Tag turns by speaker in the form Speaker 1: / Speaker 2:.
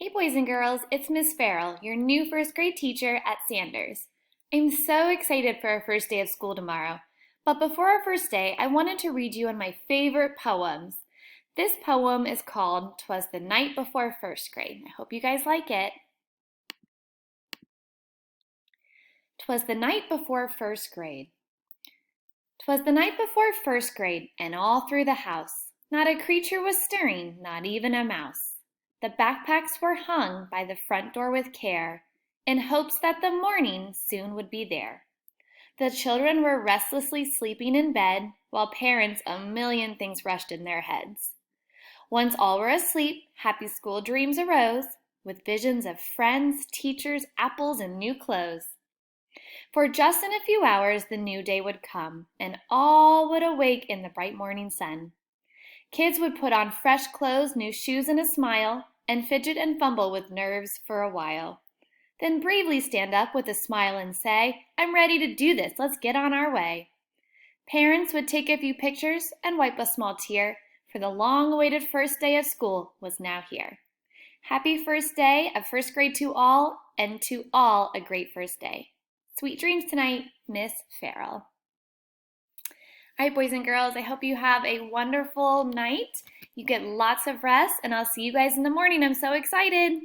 Speaker 1: Hey boys and girls, it's Miss Farrell, your new first grade teacher at Sanders. I'm so excited for our first day of school tomorrow. But before our first day, I wanted to read you one of my favorite poems. This poem is called "'Twas the Night Before First Grade." I hope you guys like it. 'Twas the night before first grade. 'Twas the night before first grade, and all through the house not a creature was stirring, not even a mouse. The backpacks were hung by the front door with care, in hopes that the morning soon would be there. The children were restlessly sleeping in bed, while parents a million things rushed in their heads. Once all were asleep, happy school dreams arose, with visions of friends, teachers, apples, and new clothes. For just in a few hours the new day would come, and all would awake in the bright morning sun. Kids would put on fresh clothes, new shoes, and a smile, and fidget and fumble with nerves for a while. Then bravely stand up with a smile and say, "I'm ready to do this, let's get on our way." Parents would take a few pictures and wipe a small tear, for the long-awaited first day of school was now here. Happy first day of first grade to all, and to all a great first day. Sweet dreams tonight, Miss Farrell. All right, boys and girls, I hope you have a wonderful night. You get lots of rest, and I'll see you guys in the morning. I'm so excited.